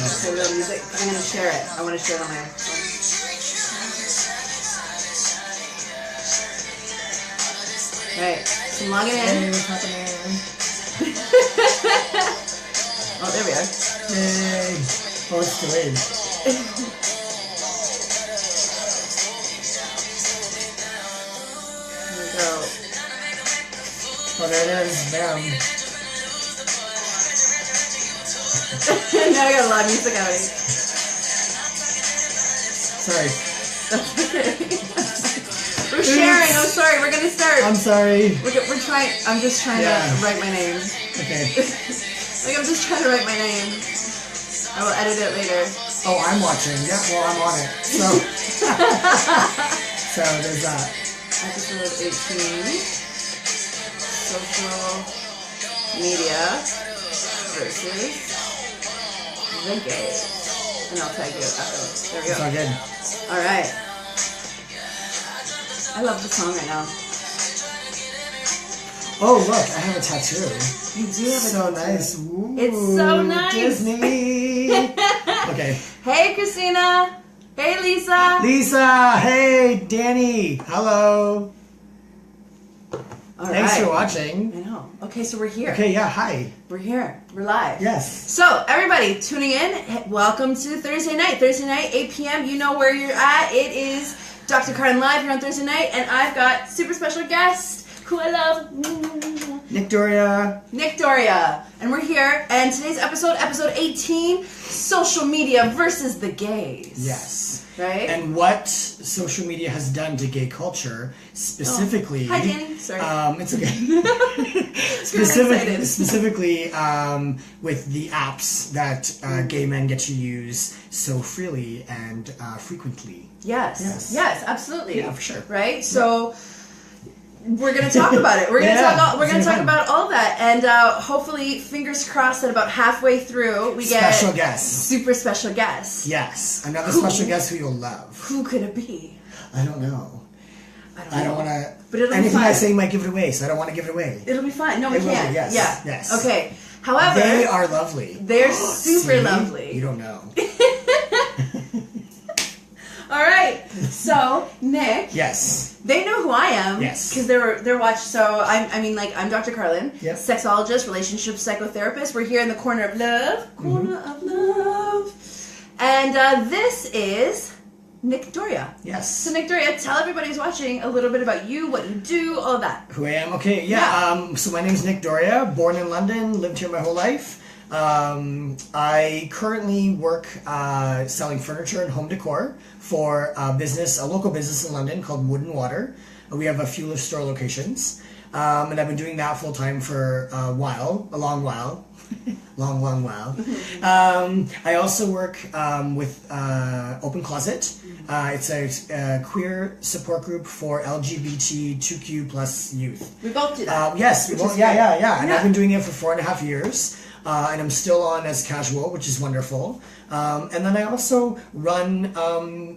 Okay, real music. I'm gonna share it. I want to share it on my phone. Alright, so I'm logging in. Hey, what's happening? Oh, there we are. Hey. Oh, it's delayed. Here we go. Oh, there it is. Bam. Now I got a lot of music out of it. Sorry. We're sharing. Oh, sorry. We're gonna start. I'm sorry. We're trying. I'm just trying to write my name. Okay. Like I'm just trying to write my name. I will edit it later. Oh, I'm watching. Yeah, well, I'm on it. So, so there's that. Episode 18. Social media versus the gays. And I'll tag you after. There we go. It's all good. All right. I love the song right now. Oh, look, I have a tattoo. You do have a So tattoo. nice. Ooh, It's so nice. Disney. Okay. Hey, Christina. Hey, Lisa. Lisa. Hey, Danny. Hello. All Thanks right. for watching. I know. Okay, so we're here. Okay, yeah, hi. We're here. We're live. Yes. So, everybody tuning in, welcome to Thursday night. Thursday night, 8 p.m. You know where you're at. It is Dr. Carlen Live here on Thursday night, and I've got super special guest who I love, Nick Doria. Nick Doria. And we're here, and today's episode 18, social media versus the gays. Yes. Right? And what social media has done to gay culture, specifically... Oh. Hi, Danny. Sorry. It's okay. excited. Specifically with the apps that gay men get to use so freely and frequently. Yes, absolutely. Yeah, for sure. Right? So... We're gonna talk about it. We're gonna talk about all of that, and hopefully, fingers crossed that about halfway through we get special guests, super special guests. Yes, another special guest who you'll love. Who could it be? I don't know. I don't want to. But it'll anything be fun. I say might give it away, so I don't want to give it away. It'll be fun. No, we can't. Yes. Yeah. Yes. Okay. However, they are lovely. They're super See? lovely. You don't know. All right. So Nick. Yes. They know who I am. Yes. Because they're watching. So I'm Dr. Carlen. Yep. Sexologist, relationship psychotherapist. We're here in the corner of love. Of love. And this is Nick Doria. Yes. So Nick Doria, tell everybody who's watching a little bit about you, what you do, all of that. Who I am? Okay. Yeah. So my name's Nick Doria. Born in London. Lived here my whole life. I currently work selling furniture and home decor for a local business in London called Wood and Water. We have a few store locations, and I've been doing that full time for a long while. long while. I also work with Open Closet. It's a queer support group for LGBT2Q plus youth. We both do that. Yes, yeah. And Yeah. I've been doing it for 4.5 years. And I'm still on as casual, which is wonderful. And then I also run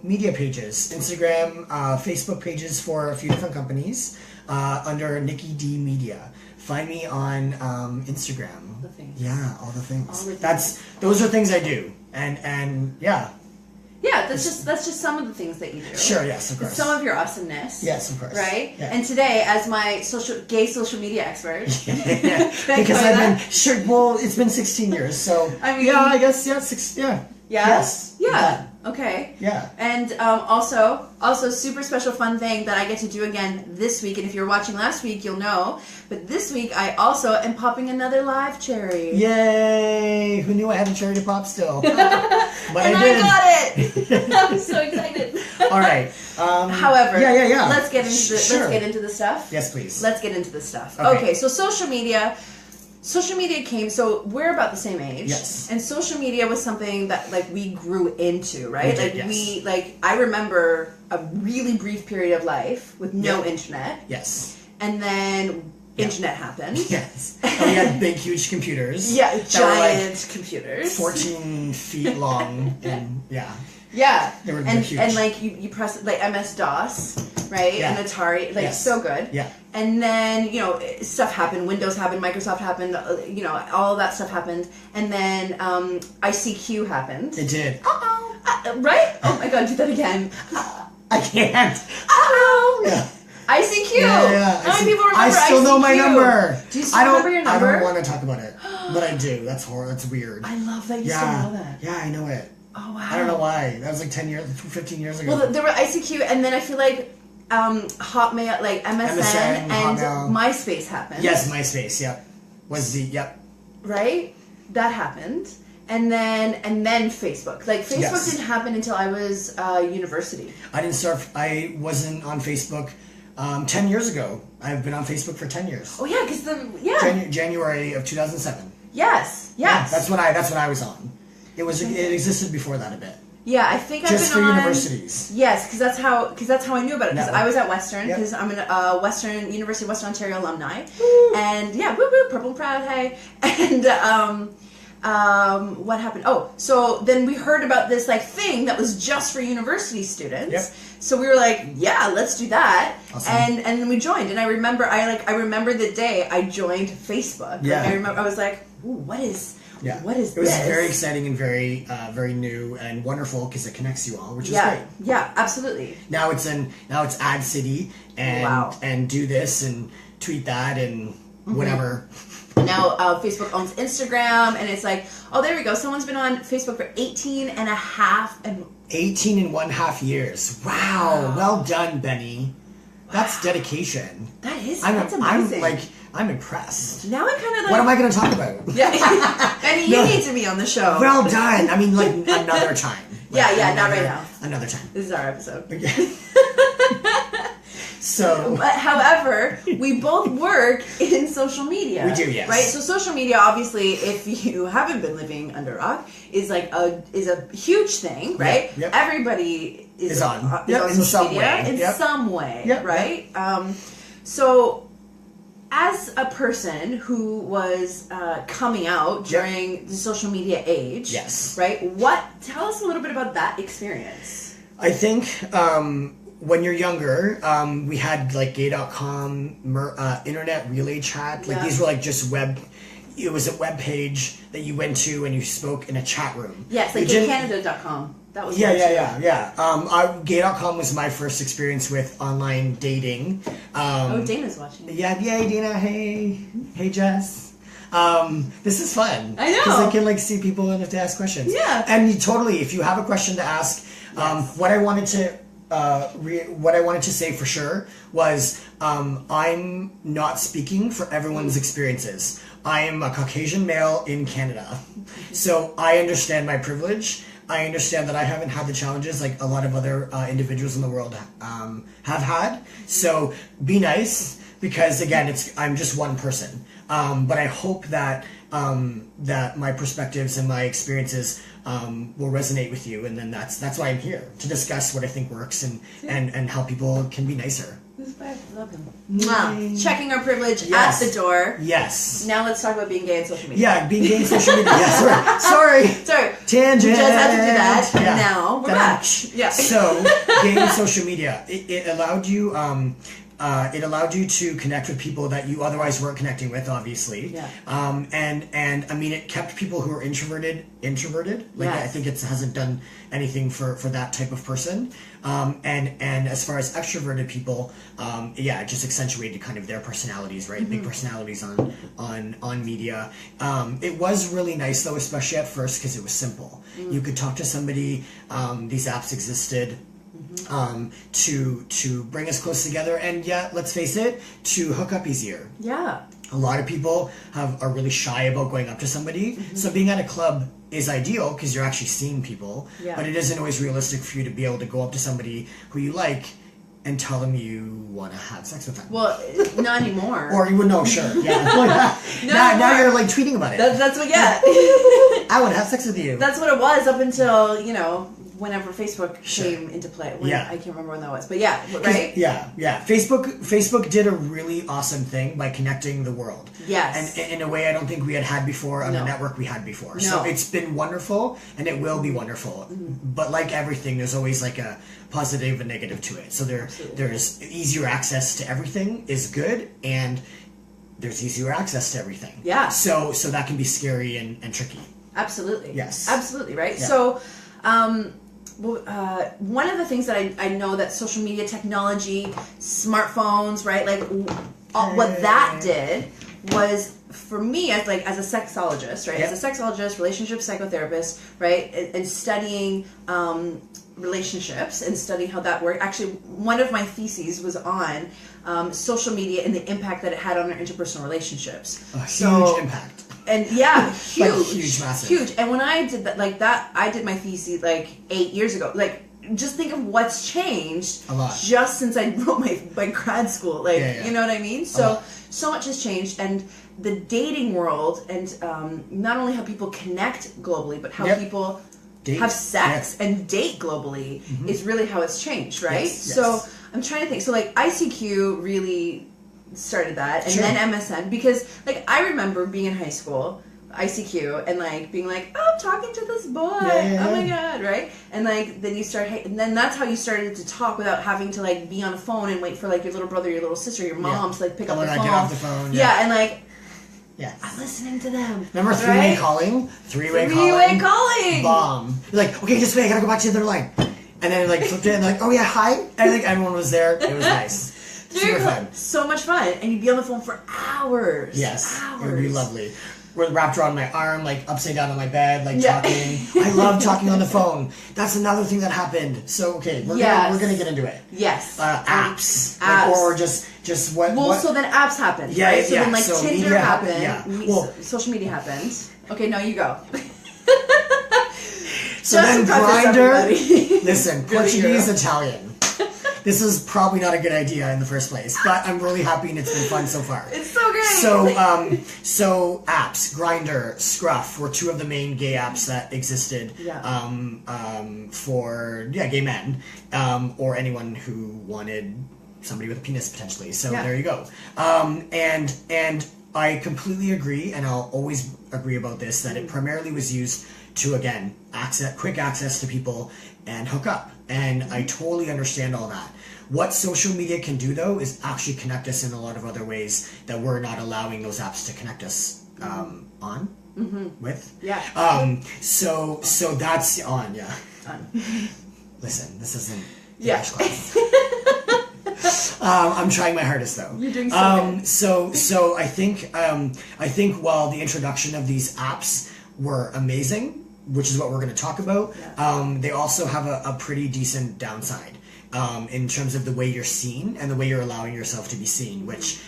media pages, Instagram, Facebook pages for a few different companies under Nikki D Media. Find me on Instagram. All the things. Yeah, all the things. All the things. Those are things I do, and yeah. Yeah, that's just some of the things that you do. Sure, yes, of course. It's some of your awesomeness. Yes, of course. Right? Yeah. And today, as my gay social media expert. Yeah, because I've been sure. Well, it's been 16 years, so I mean, yeah, I guess yeah, six. Yeah. Yeah. Yes. Yeah. Okay. Yeah. And also super special fun thing that I get to do again this week. And if you're watching last week, you'll know. But this week, I also am popping another live cherry. Yay! Who knew I had a cherry to pop still? But and I did. I got it. I'm so excited. All right. However, yeah. Let's get into Sure. let's get into the stuff. Yes, please. Let's get into the stuff. Okay. Okay, so social media came, so we're about the same age. Yes. And social media was something that like we grew into, right? We did, yes. I remember a really brief period of life with no Yeah. internet. Yes. And then internet happened. Yes. And we had big, huge computers. Yeah, that were, like, giant computers. 14 feet long, and yeah. Yeah. They were huge. And like you press like MS-DOS, right? Yeah. And Atari, like so good. Yeah. And then, you know, stuff happened. Windows happened, Microsoft happened, you know, all of that stuff happened. And then ICQ happened. It did. Right? Oh my god, do that again. I can't. Yeah. ICQ. Yeah. How many people remember I still ICQ? know my number. Do you still remember your number? I don't want to talk about it, but I do. That's horrible. That's weird. I love that you still know that. Yeah, I know it. Oh wow. I don't know why. That was like 15 years ago. Well, there were ICQ, and then I feel like Hotmail, like MSN and Hotmail. MySpace happened. Yes, MySpace. Yep. Yep. Right? That happened. And then Facebook. Like Facebook didn't happen until I was university. I wasn't on Facebook 10 years ago. I've been on Facebook for 10 years. Oh yeah, because January of 2007. Yes. Yeah, that's when I was on. It existed before that a bit. Yeah, I think just I've been for on universities. Yes, because that's how I knew about it. Because I was at Western, Yep. because I'm a Western University of Western Ontario alumni, and yeah, woo woo, purple and proud, hey. And what happened? Oh, so then we heard about this like thing that was just for university students. Yep. So we were like, yeah, let's do that. Awesome. And then we joined. And I remember the day I joined Facebook. Yeah. Like, I was like, ooh, what is Yeah. what is It was this? very exciting and very new and wonderful because it connects you all, which is great. Yeah, absolutely. Now it's Ad City and do this and tweet that and whatever. Now Facebook owns Instagram, and it's like, oh, there we go. Someone's been on Facebook for 18 and a half and 18.5 years. Wow. Well done, Benny. That's dedication. that's amazing. I'm impressed. Now I'm kind of like, What am I going to talk about? Yeah, Benny, you need to be on the show. Well done. I mean, like another time. Not right now. Another time. This is our episode. Okay. So, But however, we both work in social media. We do, yes. Right? So social media, obviously, if you haven't been living under a rock, is a huge thing, right? Yep. Everybody is on social some media way. in Yep. some way, Yep. right? So as a person who was coming out during the social media age, Yes. right? Tell us a little bit about that experience. I think when you're younger, we had like gay.com, internet relay chat. Like these were like just it was a web page that you went to and you spoke in a chat room. Yes, like gaycanada.com. That was Yeah. Gay.com was my first experience with online dating. Dana's watching. Yeah, Dana. Hey, Jess. This is fun. I know. Because I can like see people and have to ask questions. Yeah. And if you have a question to ask, what I wanted to say for sure was I'm not speaking for everyone's experiences. I am a Caucasian male in Canada, so I understand my privilege. I understand that I haven't had the challenges like a lot of other individuals in the world have had. So be nice, because again, I'm just one person. But I hope that that my perspectives and my experiences will resonate with you, and then that's why I'm here to discuss what I think works and how people can be nicer. Love him. Mwah. Checking our privilege Yes. at the door. Yes. Now let's talk about being gay on social media. Yeah, being gay on social media. Yeah, sorry. Tangent. We just had to do that, and Yeah. now we're back. Yeah. So, gay on social media, it allowed you. It allowed you to connect with people that you otherwise weren't connecting with, obviously. Yeah. And I mean, it kept people who are introverted. Like, Yes. I think it hasn't done anything for that type of person. And as far as extroverted people, it just accentuated kind of their personalities, right? Big personalities on media. It was really nice though, especially at first, because it was simple. You could talk to somebody. These apps existed. To bring us close together, and let's face it, to hook up easier. Yeah. A lot of people are really shy about going up to somebody, so being at a club is ideal because you're actually seeing people, but it isn't always realistic for you to be able to go up to somebody who you like and tell them you want to have sex with them. Well, not anymore. Or you would know, sure. Yeah. now you're like tweeting about it. That's what, yeah. I want to have sex with you. That's what it was up until, whenever Facebook Sure. came into play. Yeah. I can't remember when that was, but yeah, right? Yeah. Facebook did a really awesome thing by connecting the world. Yes. And in a way I don't think we had before on the No. network we had before. No. So it's been wonderful, and it will be wonderful. But like everything, there's always like a positive and negative to it. So there's easier access to everything is good, and there's easier access to everything. Yeah. So that can be scary and tricky. Absolutely. Yes. Absolutely, right? Yeah. So, one of the things that I know that social media technology, smartphones, right? Like, what that did was, for me, as a sexologist, right? Yep. As a sexologist, relationship psychotherapist, right? And studying relationships and studying how that worked. Actually, one of my theses was on social media and the impact that it had on our interpersonal relationships. A huge impact. And yeah, huge, Like, huge, massive. huge. And when I did that, I did my thesis like 8 years ago. Like, just think of what's changed A lot. just since I wrote my grad school. Like, Yeah. you know what I mean? So much has changed, and the dating world, and not only how people connect globally, but how Yep. people Date. have sex Yeah. and date globally is really how it's changed, right? Yes, yes. So I'm trying to think. So like ICQ really started that, and Sure. then MSN, because like I remember being in high school, ICQ, and like being like, oh, I'm talking to this boy, Yeah. oh my god, right? And like then you start, and then that's how you started to talk without having to like be on the phone and wait for like your little brother, your little sister, your mom to like pick up the phone. Get off the phone. Yeah, and like Yes. I'm listening to them. Remember three-way right? calling? Three-way Three-way calling. Bomb. You're like, okay, just wait, I gotta go back to the other line. And then like flipped it and like, oh yeah, hi. And like everyone was there. It was nice. Super fun. So much fun. And you'd be on the phone for hours. Yes. Hours. It would be lovely. We're wrapped around my arm, like upside down on my bed, like Yeah. talking. I love talking on the phone. That's another thing that happened. So okay, we're gonna get into it. Yes. Apps. Apps. Like, or just what Well, what so then apps happened. Yeah, right? So yeah, then like so Tinder media happened. happened, yeah. Well- Social media happened. Okay, now you go. So Just then to preface Grindr. everybody. Listen, Really Portuguese, girl. Italian. This is probably not a good idea in the first place, but I'm really happy and it's been fun so far. It's so great. So apps, Grindr, Scruff were two of the main gay apps that existed for gay men or anyone who wanted somebody with a penis potentially. So there you go. And I completely agree, and I'll always agree about this, that it primarily was used to, again, quick access to people and hook up. And I totally understand all that. What social media can do, though, is actually connect us in a lot of other ways that we're not allowing those apps to connect us with. Yeah. So that's on, yeah. On. Listen, this isn't Yeah. English class. I'm trying my hardest though. You're doing so good. So I think while the introduction of these apps were amazing, which is what we're going to talk about, they also have a pretty decent downside in terms of the way you're seen and the way you're allowing yourself to be seen, which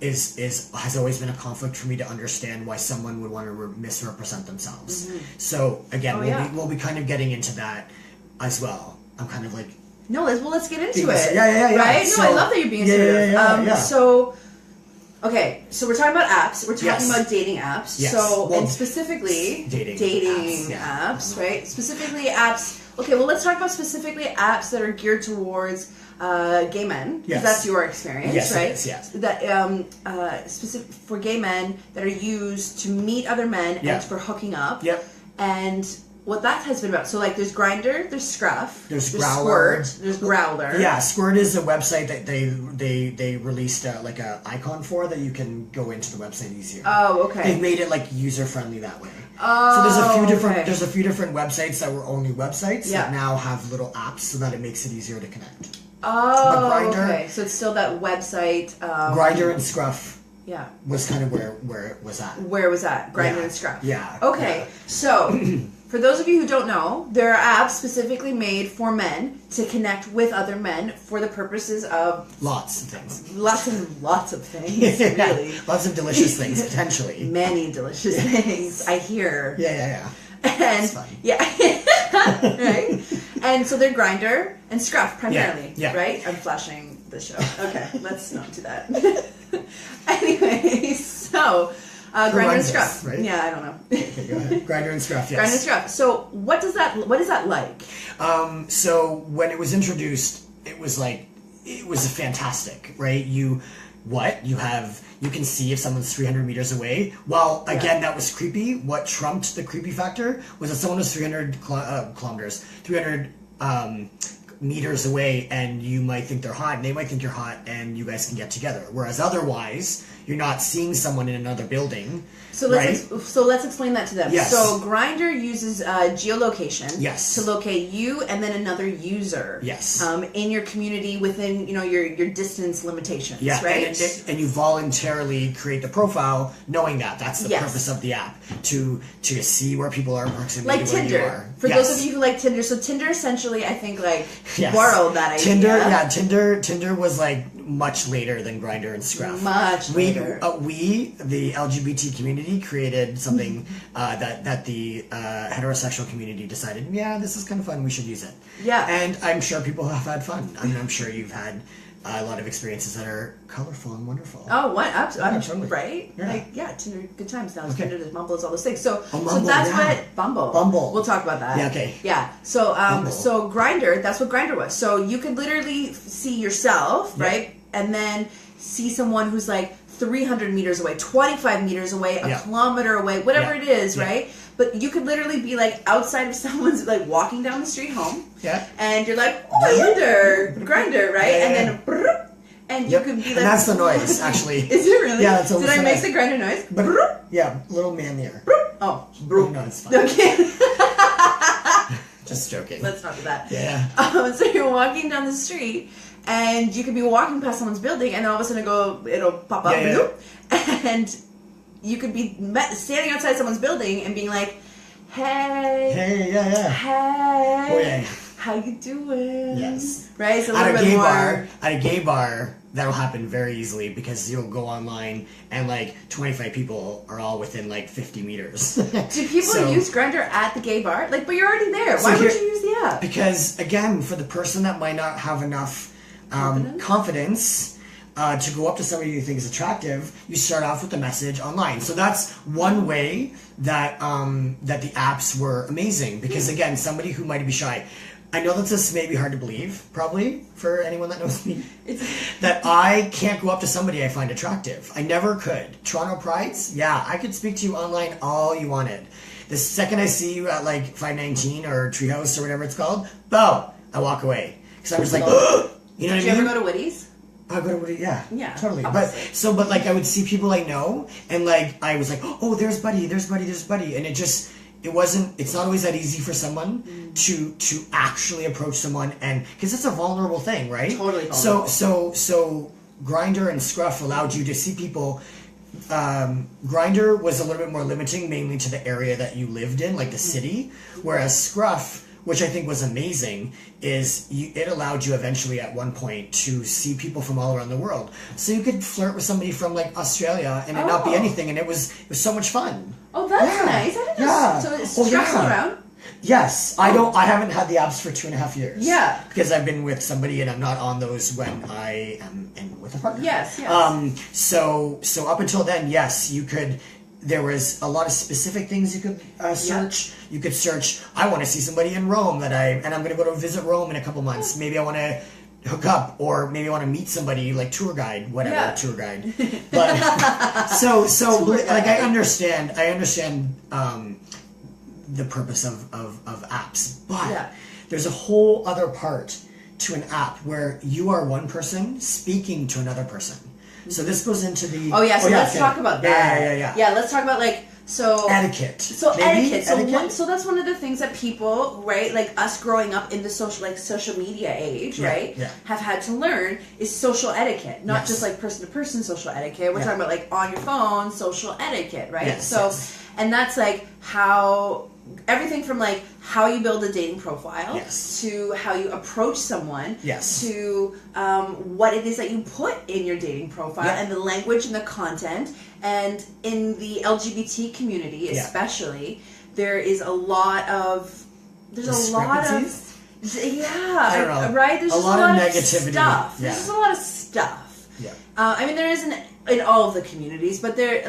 has always been a conflict for me to understand why someone would want to misrepresent themselves. So again, we'll be kind of getting into that as well. I'm kind of like. No, let's get into it. Yeah. Right? So, no, I love that you're being assertive. Yeah. So, okay, so we're talking about apps. We're talking about dating apps. Yes. So, Well, and specifically dating apps, right? Specifically apps. Okay, well, let's talk about specifically apps that are geared towards gay men, because that's your experience, right? Yes. That specific for gay men that are used to meet other men and for hooking up. Yep. And what that has been about. So like there's Grindr, there's Scruff, there's Growler, Squirt, there's Growler. Yeah, Squirt is a website that they released like a icon for that you can go into the website easier. Oh, okay. They've made it like user friendly that way. Oh, so there's a few okay. different websites that were only websites that now have little apps so that it makes it easier to connect. Oh, but Grindr, okay. So it's still that website. Grindr and Scruff. Yeah. Was kind of where it was at. Where was that? Grindr and Scruff. Yeah. Okay. Yeah. So, for those of you who don't know, there are apps specifically made for men to connect with other men for the purposes of lots of things. Lots of things. Really. Lots of delicious things potentially. Many delicious things. I hear. Yeah. And it's fun. Yeah. Right? And so they're Grindr and Scruff primarily. Yeah. Right? I'm flashing the show. Okay, let's not do that. Anyway, so Grinder and runs Scruff. this, right? Yeah, I don't know. Okay, go ahead. Grinder and Scruff, yes. Grinder and Scruff. So what is that like? So when it was introduced, it was fantastic, right? You can see if someone's 300 meters away. Well, again, that was creepy. What trumped the creepy factor was that someone was 300 meters away, and you might think they're hot, and they might think you're hot, and you guys can get together. Whereas otherwise, you're not seeing someone in another building. So let's explain that to them. Yes. So Grindr uses geolocation. Yes. To locate you and then another user. Yes. In your community within your distance limitations. Yeah. Right. And you voluntarily create the profile, knowing that that's the purpose of the app, to see where people are approximately like where Tinder. you are. For those of you who like Tinder, so Tinder essentially, I think, borrowed that idea. Tinder was much later than Grindr and Scruff. Much later. We, the LGBT community, created something that the heterosexual community decided, this is kind of fun, we should use it. Yeah. And I'm sure people have had fun. I mean, I'm sure you've had a lot of experiences that are colorful and wonderful. Oh, what? Absolutely. Right? Yeah. Tinder, good times now. Okay. Tinder, there's Bumble, there's all those things. So Bumble, that's what Bumble. We'll talk about that. Yeah, okay. Yeah. So so Grindr, that's what Grindr was. So you could literally see yourself, right? And then see someone who's 300 meters away, 25 meters away, a kilometer away, whatever it is, right? But you could literally be outside of someone's walking down the street home. Yeah. And you're like, oh, I wonder, Grindr, right? And then and you could be and that's the noise, actually. Is it really? Yeah, that's almost Did I make the Grindr noise? Yeah, little man there. Oh, no, it's fine. Okay. Just joking. Let's not do that. Yeah. So you're walking down the street, and you could be walking past someone's building, and all of a sudden it'll pop up, and you could be standing outside someone's building and being like, hey, hey, hey, how you doing? Yes. Right? So at a gay bar, that'll happen very easily because you'll go online and 25 people are all within 50 meters. Do people use Grindr at the gay bar? But you're already there. Why would you use the app? Because again, for the person that might not have enough confidence to go up to somebody you think is attractive, you start off with a message online. So that's one way that that the apps were amazing. Because again, somebody who might be shy. I know that this may be hard to believe, probably, for anyone that knows me, that I can't go up to somebody I find attractive. I never could. Toronto Prides, I could speak to you online all you wanted. The second I see you at 519 or Treehouse or whatever it's called, I walk away. Because I'm just you know what I mean? Did you ever go to Woody's? I go to Woody, yeah, totally. Obviously. But I would see people I know, and I was oh, there's Buddy, and it's not always that easy for someone to actually approach someone, and because it's a vulnerable thing, right? Totally vulnerable. So Grindr and Scruff allowed you to see people. Grindr was a little bit more limiting, mainly to the area that you lived in, the city, whereas Scruff, which I think was amazing, is it allowed you eventually at one point to see people from all around the world. So you could flirt with somebody from Australia and it not be anything, and it was so much fun. Oh, that's nice. I didn't know. So it's stressful around? Yes. I haven't had the apps for 2.5 years. Yeah. Because I've been with somebody and I'm not on those when I am with a partner. Yes. So up until then, yes, you could. There was a lot of specific things you could search. You could search, I want to see somebody in Rome and I'm going to go to visit Rome in a couple months. Maybe I want to hook up, or maybe I want to meet somebody tour guide, whatever, tour guide. But I understand the purpose of apps, but there's a whole other part to an app where you are one person speaking to another person. So this goes into the... let's talk about that. Yeah, let's talk about etiquette. Etiquette. So that's one of the things that people, right, us growing up in the social media age, right, have had to learn is social etiquette. Not just person to person social etiquette. We're talking about on your phone social etiquette, right? And that's how everything from how you build a dating profile to how you approach someone to what it is that you put in your dating profile and the language and the content. And in the LGBT community especially, there is a lot of I don't know. Right? There's a lot of negativity. Stuff. There's just a lot of stuff. Yeah. I mean, there isn't in all of the communities, but there,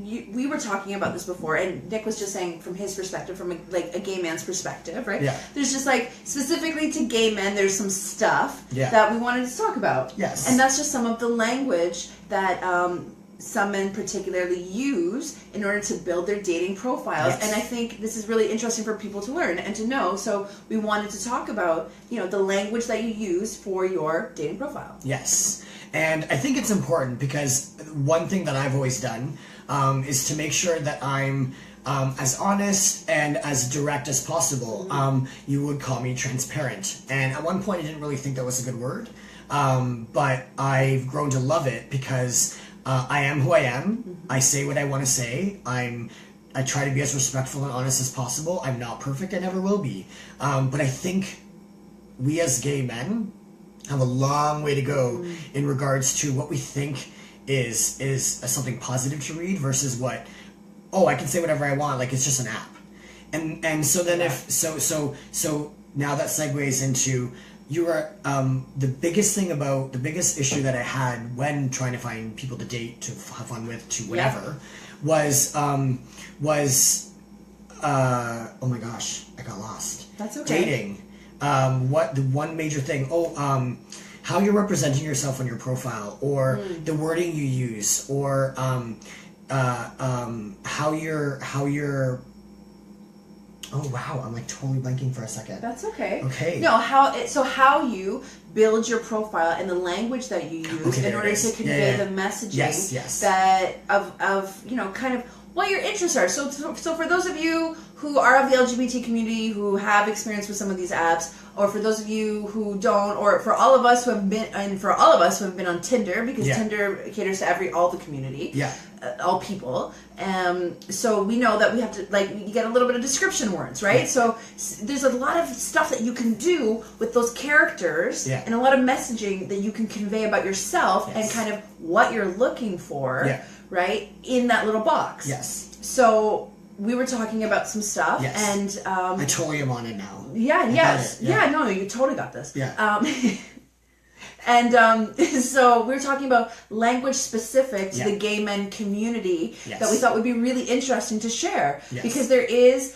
we were talking about this before, and Nick was just saying from his perspective, from a gay man's perspective, right? Yeah. There's just like, specifically to gay men, there's some stuff Yeah. that we wanted to talk about. Yes. And that's just some of the language that some men particularly use in order to build their dating profiles. Yes. And I think this is really interesting for people to learn and to know. So we wanted to talk about, the language that you use for your dating profile. Yes. And I think it's important because one thing that I've always done is to make sure that I'm as honest and as direct as possible. You would call me transparent. And at one point I didn't really think that was a good word. But I've grown to love it because I am who I am. I say what I want to say. I try to be as respectful and honest as possible. I'm not perfect. I never will be. But I think we as gay men have a long way to go in regards to what we think is something positive to read versus what, I can say whatever I want, like it's just an app. And so then so now that segues into you are the biggest issue that I had when trying to find people to date, to have fun with, to whatever, was oh my gosh, I got lost. That's okay. Dating. What the one major thing? How you're representing yourself on your profile, or the wording you use, or how you're. Oh wow, I'm like totally blanking for a second. That's okay. Okay. No, how you build your profile and the language that you use in order to convey the messaging that of kind of what your interests are. So for those of you who are of the LGBT community, who have experience with some of these apps, or for those of you who don't, or for all of us who have been on Tinder, because Tinder caters to all the community, all people. So we know that we have to, you get a little bit of description words, right? So there's a lot of stuff that you can do with those characters, and a lot of messaging that you can convey about yourself and kind of what you're looking for, right, in that little box. Yes. So we were talking about some stuff, and I totally am on it now. No, you totally got this. So we were talking about language specific to the gay men community that we thought would be really interesting to share, because there is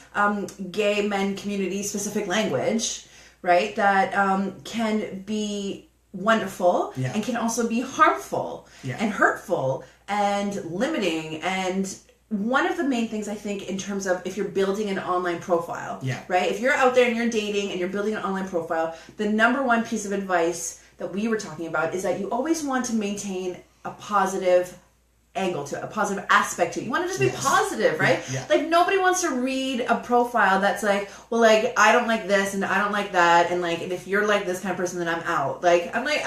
gay men community specific language, right, that can be wonderful and can also be harmful and hurtful and limiting. And one of the main things I think in terms of if you're building an online profile, right? If you're out there and you're dating and you're building an online profile, the number one piece of advice that we were talking about is that you always want to maintain a positive angle to it, a positive aspect to it. You want to just be positive, right? Like nobody wants to read a profile that's like, well, like I don't like this and I don't like that, and like if you're like this kind of person, then I'm out. Like I'm like.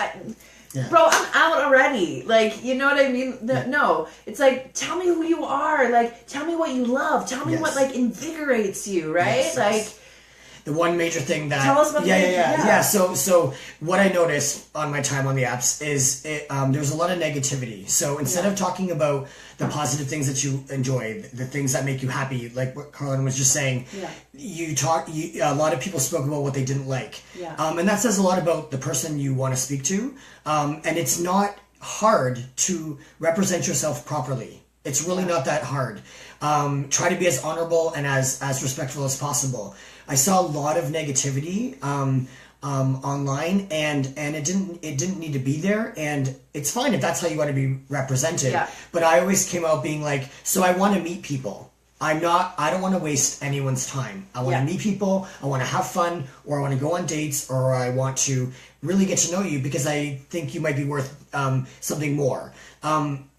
Bro, I'm out already. Like, you know what I mean? No. It's like, tell me who you are. Like, tell me what you love. Tell me what, like, invigorates you, right? The one major thing that... Tell us about So what I noticed on my time on the apps is there's a lot of negativity. So instead of talking about the positive things that you enjoy, the things that make you happy, like what Carlen was just saying, a lot of people spoke about what they didn't like. And that says a lot about the person you want to speak to. And it's not hard to represent yourself properly. It's really not that hard. Try to be as honorable and as respectful as possible. I saw a lot of negativity online, and it didn't need to be there, and it's fine if that's how you want to be represented. But I always came out being like, so I want to meet people. I don't want to waste anyone's time. I want to meet people, I want to have fun, or I want to go on dates, or I want to really get to know you because I think you might be worth something more.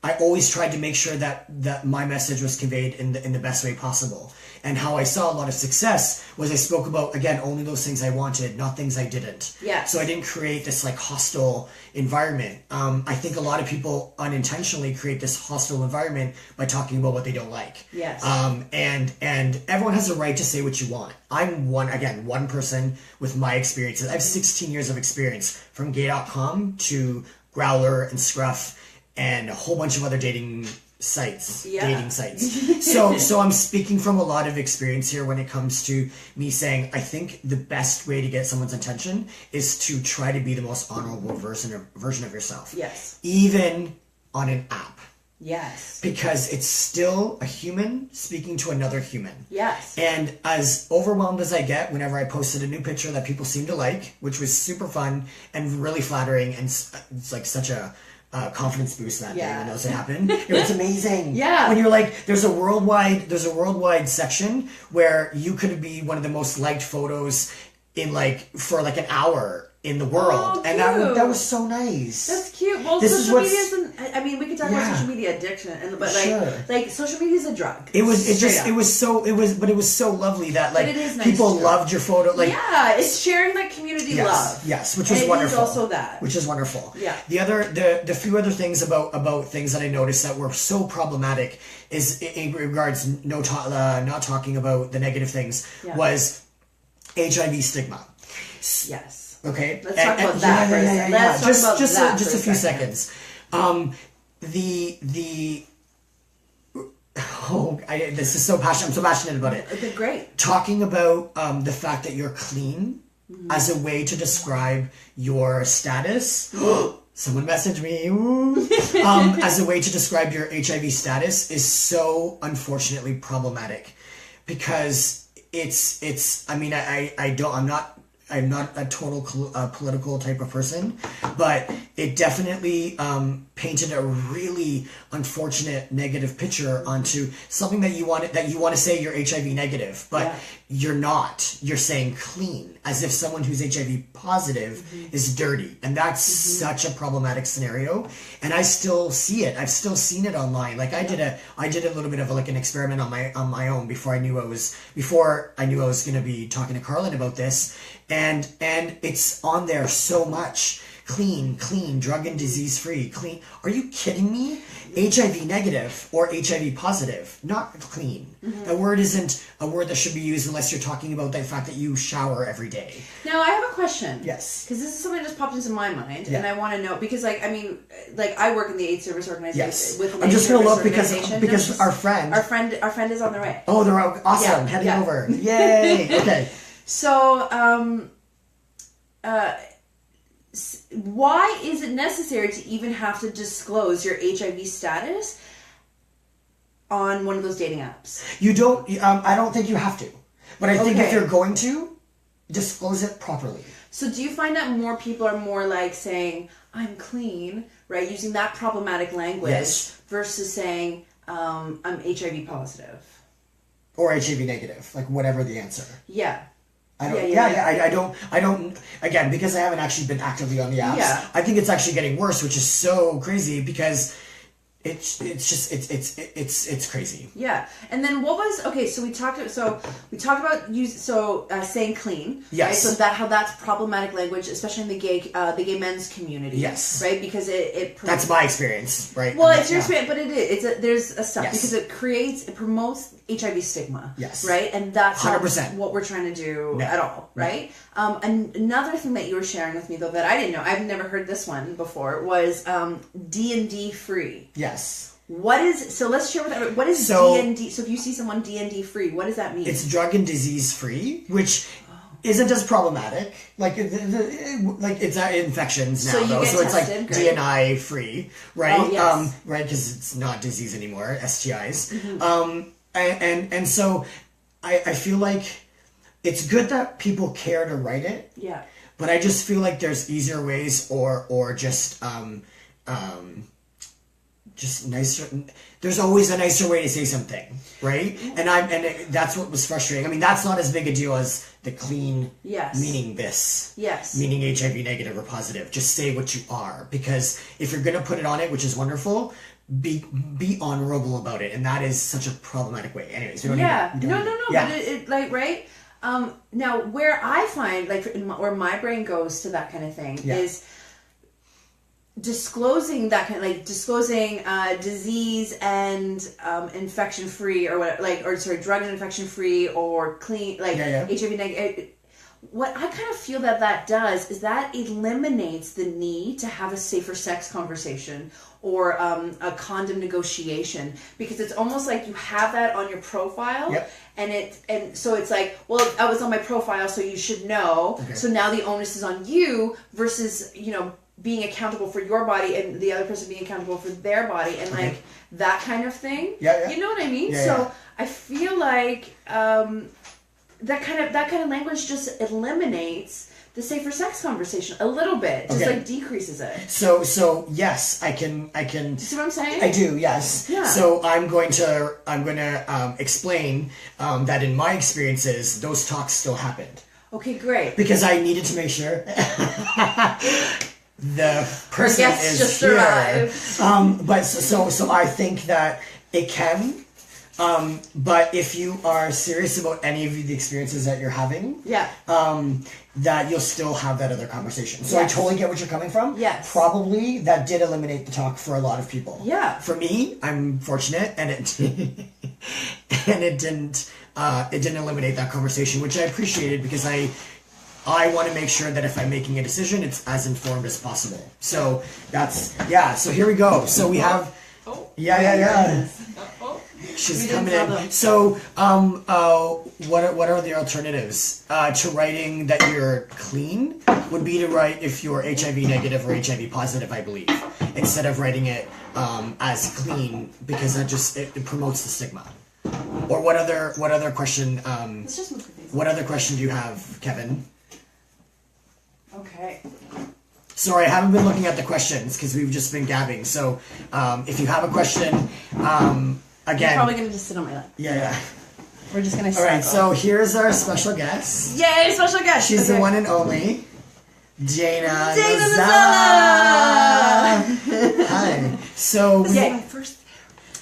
I always tried to make sure that my message was conveyed in the best way possible. And how I saw a lot of success was I spoke about, again, only those things I wanted, not things I didn't. So I didn't create this like hostile environment. I think a lot of people unintentionally create this hostile environment by talking about what they don't like. And everyone has a right to say what you want. I'm one person with my experiences. I have 16 years of experience from gay.com to Growler and Scruff and a whole bunch of other dating sites. So I'm speaking from a lot of experience here when it comes to me saying I think the best way to get someone's attention is to try to be the most honorable version of yourself. Even on an app. Yes. Because it's still a human speaking to another human. Yes. And as overwhelmed as I get whenever I posted a new picture that people seem to like, which was super fun and really flattering, and it's like such a confidence boost that day when those happened. It was amazing. Yeah. When you're like, there's a worldwide section where you could be one of the most liked photos in for an hour in the world, and that was so nice. That's cute. Well, social media isn't. I mean, we could talk about social media addiction, but like social media is a drug. It was so lovely that people loved your photo. It's sharing that community love. Yes, which was wonderful. It is also that, which is wonderful. Yeah. The few other things about things that I noticed that were so problematic is in regards not talking about the negative things was HIV stigma. Yes. Okay. Let's talk about that for a second. Let's talk about that just for a few second. seconds. This is so passionate. I'm so passionate about it. Okay, great. Talking about the fact that you're clean as a way to describe your status. Someone messaged me. As a way to describe your HIV status is so unfortunately problematic, because it's. I mean, I'm not a total political type of person, but it definitely painted a really unfortunate negative picture onto something that you want to say you're HIV negative, but you're not. You're saying clean, as if someone who's HIV positive is dirty, and that's such a problematic scenario. And I still see it. I've still seen it online. Like I did a little bit of an experiment on my own before I knew I was going to be talking to Carlen about this. And it's on there so much. Clean, drug and disease free, clean. Are you kidding me? HIV negative or HIV positive, not clean. That word isn't a word that should be used unless you're talking about the fact that you shower every day. Now, I have a question. Yes. Because this is something that just popped into my mind, and I want to know, because, I work in the AIDS service organization. Yes. With an I'm AIDS just going to look organization. because our friend is on the way. Oh, they're awesome. Heading over. Yay. Okay. So, why is it necessary to even have to disclose your HIV status on one of those dating apps? You don't. I don't think you have to, but I think if you're going to, disclose it properly. So, do you find that more people are more like saying "I'm clean," right, using that problematic language, versus saying "I'm HIV positive" or HIV negative, like whatever the answer? Yeah. I don't, again, because I haven't actually been actively on the apps, I think it's actually getting worse, which is so crazy, because it's crazy. Yeah. And then what was, so we talked about saying clean. Yes. Right? So how that's problematic language, especially in the gay men's community. Yes. Right? Because it that's my experience, right? Well, it's your experience, but it is. There's a stuff, yes. because it promotes HIV stigma. Yes. Right? And that's 100%. not what we're trying to do at all. Right? And another thing that you were sharing with me, though, that I didn't know, I've never heard this one before, was D&D free. Yes. Let's share with everyone, what is D&D? So if you see someone D&D free, what does that mean? It's drug and disease free, which isn't as problematic. Like it's infections now, so it's like DNI free, right? Oh, yes. Right, because it's not disease anymore, STIs. And so I feel like it's good that people care to write it. Yeah. But I just feel like there's easier ways, or just nicer. There's always a nicer way to say something, right? And that's what was frustrating. I mean, that's not as big a deal as the clean, meaning this, meaning HIV negative or positive. Just say what you are, because if you're gonna put it on it, which is wonderful, be honorable about it, and that is such a problematic way. Anyways, we don't No. But it right. Now, where I find where my brain goes to that kind of thing is disclosing that kind of disclosing disease and infection free, or drug and infection free, or clean, HIV negative. What I kind of feel that does is that eliminates the need to have a safer sex conversation or a condom negotiation, because it's almost like you have that on your profile, and so it's like, well, I was on my profile, so you should know. Okay. So now the onus is on you, versus being accountable for your body and the other person being accountable for their body and like that kind of thing. Yeah. You know what I mean? Yeah, so I feel like that kind of language just eliminates the safer sex conversation a little bit. Just like decreases it. So yes, I can. Do you see what I'm saying? I do, yes. Yeah. So I'm going to explain that in my experiences, those talks still happened. Okay, great. Because I needed to make sure the person is just here. arrived. But so I think that it can. But if you are serious about any of the experiences that you're having, that you'll still have that other conversation. So I totally get what you're coming from. Yes. Probably that did eliminate the talk for a lot of people. Yeah. For me, I'm fortunate, and it didn't eliminate that conversation, which I appreciated because I want to make sure that if I'm making a decision, it's as informed as possible. So that's So here we go. So we have. She's coming in. So, what are the alternatives to writing that you're clean? Would be to write if you're HIV negative or HIV positive, I believe, instead of writing it as clean because it promotes the stigma. Or what other question? Let's just move these. What other question do you have, Kevin? Okay. Sorry, I haven't been looking at the questions because we've just been gabbing. So, if you have a question, again, you're probably gonna just sit on my lap. Yeah. We're just gonna. All right. So here's our special guest. Yay, special guest! She's the one and only Dana Nazala. Hi. So this is my first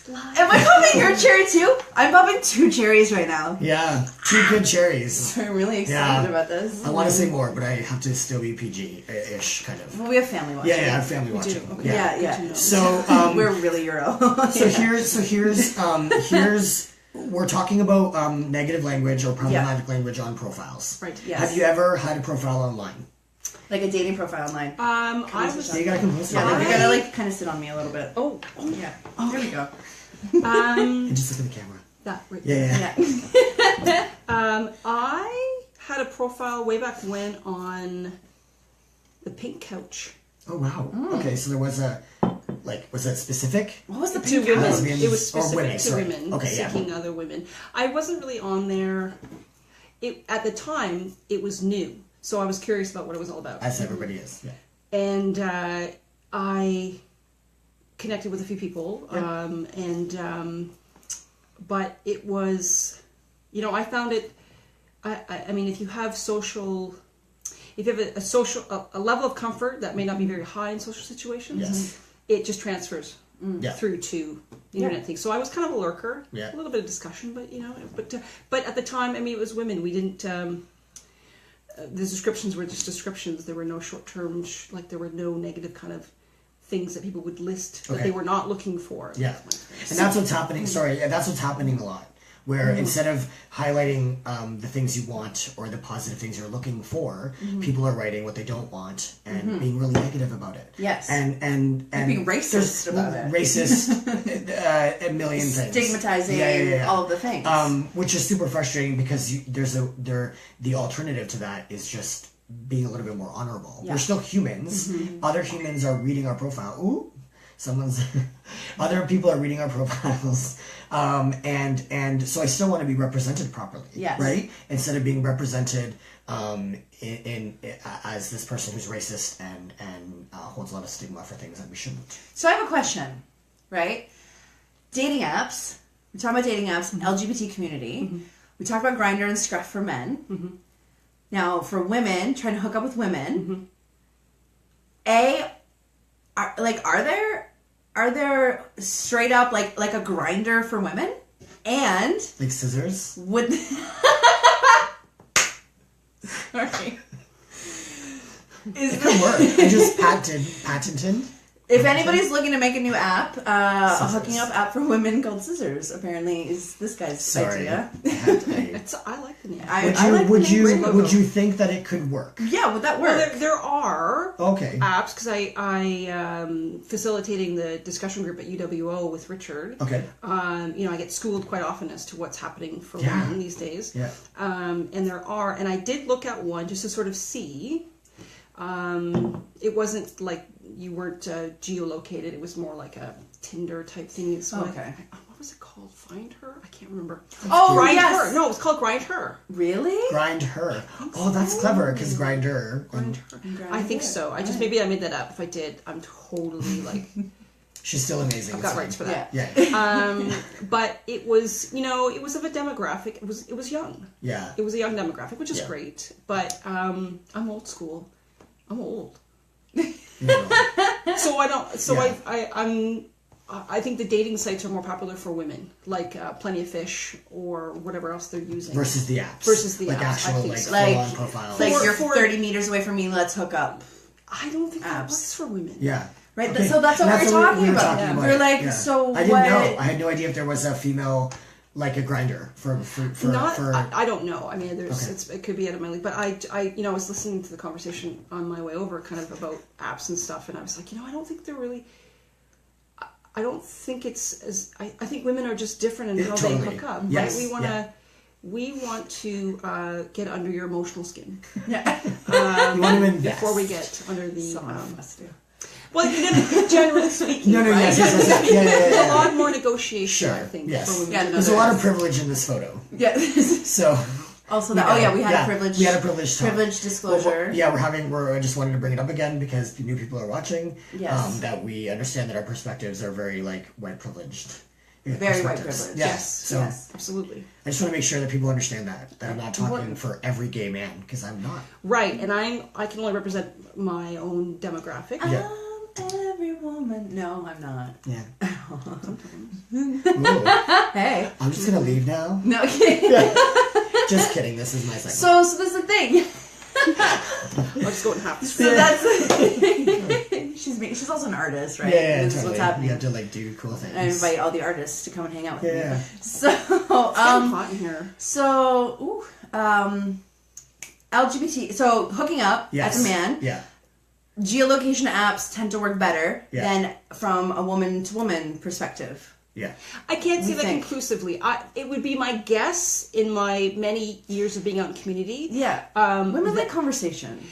live. Am I popping your cherry too? I'm popping 2 cherries right now. Yeah, 2 good cherries. I'm really excited about this. I want to say more, but I have to still be PG-ish, kind of. Well, we have family watching. Yeah, I have family watching. Okay. Yeah. So we're really Euro. Here's we're talking about negative language or problematic language on profiles. Right. Yes. Have you ever had a profile online? Like a dating profile online? I was. You gotta come closer. Yeah, you gotta like kind of sit on me a little bit. Oh yeah. Oh, there we go. And just look at the camera. That right. Yeah. I had a profile way back when on the Pink Couch. Oh wow. Okay, so there was was that specific? What was the To pink women. Lesbians It was specific or women, to sorry. women Okay, seeking other women. I wasn't really on there. At the time, it was new, so I was curious about what it was all about. As everybody is. Yeah. And I connected with a few people, but it was, I found it. I mean, if you have if you have a level of comfort that may not be very high in social situations, it just transfers through to the internet thing. So I was kind of a lurker, a little bit of discussion, but at the time, I mean, it was women. We didn't. The descriptions were just descriptions. There were no short-term, there were no negative kind of things that people would list that they were not looking for. Yeah, and that's what's happening. That's what's happening a lot. Where instead of highlighting the things you want or the positive things you're looking for, people are writing what they don't want and being really negative about it. Yes. And being racist about it. Racist, a million things. Stigmatizing all of the things. Which is super frustrating because the alternative to that is just being a little bit more honorable. Yeah. We're still humans. Other humans are reading our profile. Ooh. Other people are reading our profiles, and so I still want to be represented properly, right? Instead of being represented in as this person who's racist and holds a lot of stigma for things that we shouldn't. So I have a question, right? Dating apps. We're talking about dating apps, LGBT community. We talk about Grindr and Scruff for men. Now, for women trying to hook up with women, are there straight up like a Grindr for women? And like scissors? Would sorry. It could work. I just patented. If anybody's looking to make a new app, a hooking up app for women called Scissors, apparently is this guy's idea. I like the name. Would you think that it could work? Yeah, would that work? Well, there are apps because I facilitating the discussion group at UWO with Richard. Okay. I get schooled quite often as to what's happening for women these days. Yeah. And there are, and I did look at one just to sort of see. It wasn't like you weren't geolocated. It was more like a Tinder type thing. So Okay. what was it called? Find Her? I can't remember. Oh, Grind yes. Her. No, it was called Grind Her. Really? Grind Her. Oh, that's clever, because Grinder. Grind Her. I think so. Maybe I made that up. If I did, I'm totally like... She's still amazing. I've got rights for that. Yeah. But it was, it was of a demographic. It was young. Yeah. It was a young demographic, which is great. But I'm old school. I'm old. No. So I don't. So Yeah. I think the dating sites are more popular for women, like Plenty of Fish or whatever else they're using. Versus the apps. Like actual, I think like, so. full-on profiles. Like, you're For- 30 meters away from me, let's hook up. I don't think that Apps. works for women. Yeah. Right? Okay. So that's what And we were talking about. talking We're like, yeah. so I didn't what... know. I had no idea if there was a female, like a grinder for I don't know. I mean, there's Okay. it could be out of my league, but I was listening to the conversation on my way over, kind of about apps and stuff, and I was like, I don't think they're really. I don't think it's as. I think women are just different in how Totally. they hook up. Yes. Right? We want to get under your emotional skin. Yeah. You want to invest. Before we get under the. Some of us do. Well, generally speaking, No, right? yes. Yeah. A lot more negotiation, Sure. I think, Yes. for women. Yeah, no, There's a lot of privilege in this photo. Yeah. So. Also, that, we had a privilege. We had a privilege talk. Privilege disclosure. I just wanted to bring it up again because new people are watching. Yes. That we understand that our perspectives are very, like, white privileged. Very white perspectives. privilege. Yes. So Yes. Absolutely. I just want to make sure that people understand that I'm not talking Important. for every gay man, because I'm not. Right, and I can only represent my own demographic. Yeah. Every woman. No, I'm not. Yeah. Sometimes. Whoa. Hey. I'm just gonna leave now. No kidding. Just kidding. This is my segment. So this is the thing. I'll just go in half. So that's she's also an artist, right? Yeah, This is totally. what's happening. You have to like do cool things. I invite all the artists to come and hang out with Yeah. me. So Hot in here. LGBT. So hooking up Yes. as a man. Yeah. Geolocation apps tend to work better Yeah. than from a woman to woman perspective. Yeah. I can't say We that think. conclusively. It would be my guess in my many years of being out in community. Yeah. Women like conversation.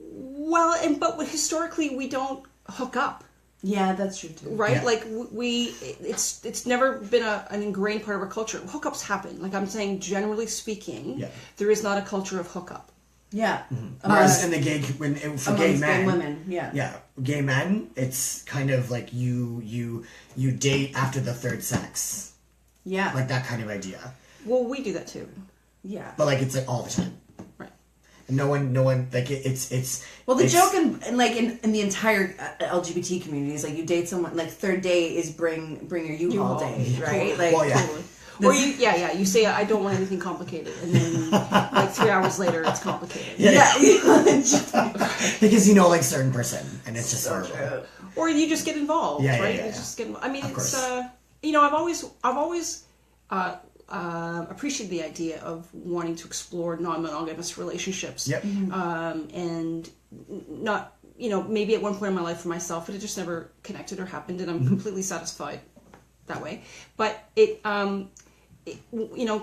Well, but historically we don't hook up, Yeah, that's true too. right? Yeah. Like it's never been an ingrained part of our culture. Hookups happen. Like I'm saying, generally speaking, Yeah. there is not a culture of hookup. Yeah. Whereas in the gay, for gay Amongst men, gay women, yeah. gay men, it's kind of like you date after the third sex, Yeah. like that kind of idea. Well, we do that too. Yeah. But like it's like all the time. Right. And no one like it's. Well, the it's, joke in the entire LGBT community is like you date someone like third day is bring your U-Haul U-Haul. day, right? Totally. Like Well, yeah. Totally. Or you say I don't want anything complicated, and then like 3 hours later it's complicated. yeah. because you know like certain person, and it's just So horrible. true. Or you just get involved, Yeah, right? yeah. You just get involved. I mean, Of it's course. I've always appreciated the idea of wanting to explore non-monogamous relationships. Yep. And not maybe at one point in my life for myself, but it just never connected or happened, and I'm completely satisfied that way. But